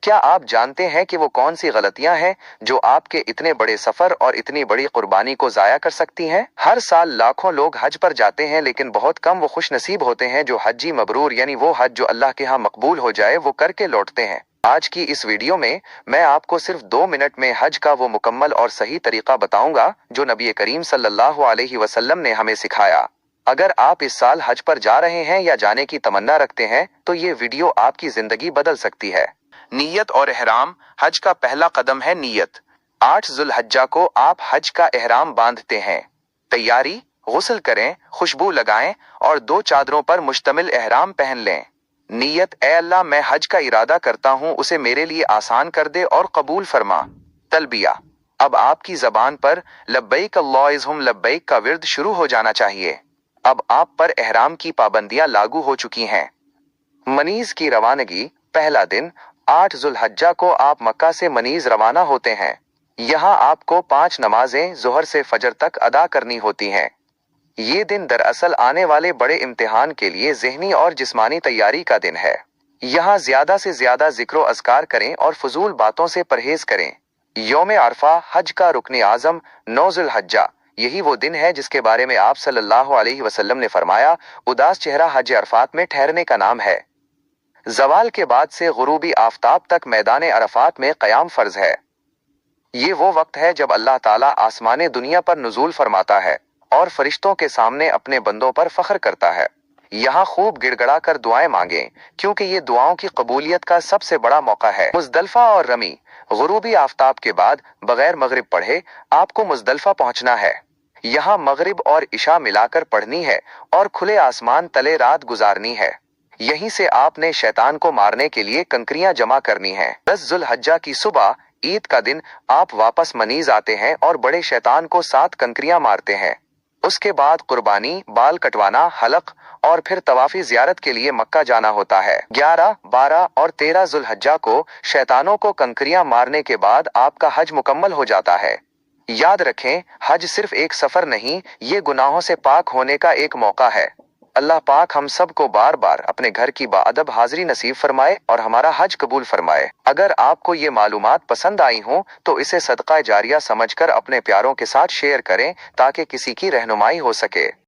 क्या आप जानते हैं कि वो कौन सी गलतियां हैं जो आपके इतने बड़े सफर और इतनी बड़ी कुर्बानी को जाया कर सकती हैं? हर साल लाखों लोग हज पर जाते हैं, लेकिन बहुत कम वो खुश नसीब होते हैं जो हज्जी मबरूर यानी वो हज जो अल्लाह के यहाँ मकबूल हो जाए वो करके लौटते हैं। आज की इस वीडियो में मैं आपको सिर्फ 2 मिनट में हज का वो मुकम्मल और सही तरीका बताऊंगा जो नबी करीम सल्लल्लाहु अलैहि वसल्लम ने हमें सिखाया। अगर आप इस साल हज पर जा रहे हैं या जाने की तमन्ना रखते हैं तो ये वीडियो आपकी जिंदगी बदल सकती है। नीयत और एहराम। हज का पहला कदम है नीयत। 8 जुल्हज्जा को आप हज का एहराम बांधते हैं। तैयारी: गुस्ल करें, खुशबू लगाएं और 2 चादरों पर मुश्तमिल एहराम पहन लें। नीयत: ए अल्लाह, मैं हज का इरादा करता हूँ, उसे मेरे लिए आसान कर दे और कबूल फरमा। तलबिया: अब आपकी जबान पर लब्बैक अल्लाहुम्मा लब्बैक का विर्द शुरू हो जाना चाहिए। अब आप पर एहराम की पाबंदियां लागू हो चुकी हैं। मनीज की रवानगी। पहला दिन 8 जुल्हज्जा को आप मक्का से मनीज रवाना होते हैं। यहाँ आपको 5 नमाजें ज़ोहर से फजर तक अदा करनी होती हैं। ये दिन दरअसल आने वाले बड़े इम्तिहान के लिए ज़हनी और जिस्मानी तैयारी का दिन है। यहाँ ज्यादा से ज्यादा जिक्र अज़कार करें और फजूल बातों से परहेज करें। यौम अरफा, हज का रुकन आज़म 9 जुल्हज्जा, यही वो दिन है जिसके बारे में आप सल्लल्लाहु अलैहि वसल्लम ने फरमाया, उदास चेहरा हज अरफात में ठहरने का नाम है। जवाल के बाद से गुरूबी आफताब तक मैदान अरफात में क़याम फर्ज है। ये वो वक्त है जब अल्लाह ताला आसमाने दुनिया पर नुज़ूल फरमाता है और फरिश्तों के सामने अपने बंदों पर फख्र करता है। यहाँ खूब गिड़गड़ा कर दुआएं मांगें, क्योंकि ये दुआओं की कबूलियत का सबसे बड़ा मौका है। मुज़दलिफ़ा और रमी। गुरूबी आफताब के बाद बगैर मगरिब पढ़े आपको मुज़दलिफ़ा पहुंचना है। यहाँ मगरिब और इशा मिलाकर पढ़नी है और खुले आसमान तले रात गुजारनी है। यहीं से आपने शैतान को मारने के लिए कंकरियां जमा करनी हैं। 10 जुल्हज्जा की सुबह, ईद का दिन, आप वापस मनीज आते हैं और बड़े शैतान को 7 कंकरियां मारते हैं। उसके बाद कुर्बानी, बाल कटवाना, हलक और फिर तवाफी ज़ियारत के लिए मक्का जाना होता है। 11, 12 और 13 जुल्हज्जा को शैतानों को कंकरियां मारने के बाद आपका हज मुकम्मल हो जाता है। याद रखें, हज सिर्फ एक सफर नहीं, ये गुनाहों से पाक होने का एक मौका है। अल्लाह पाक हम सब को बार बार अपने घर की बाअदब हाजिरी नसीब फरमाए और हमारा हज कबूल फरमाए। अगर आपको ये मालूमात पसंद आई हों तो इसे सदका जारिया समझकर अपने प्यारों के साथ शेयर करें ताकि किसी की रहनुमाई हो सके।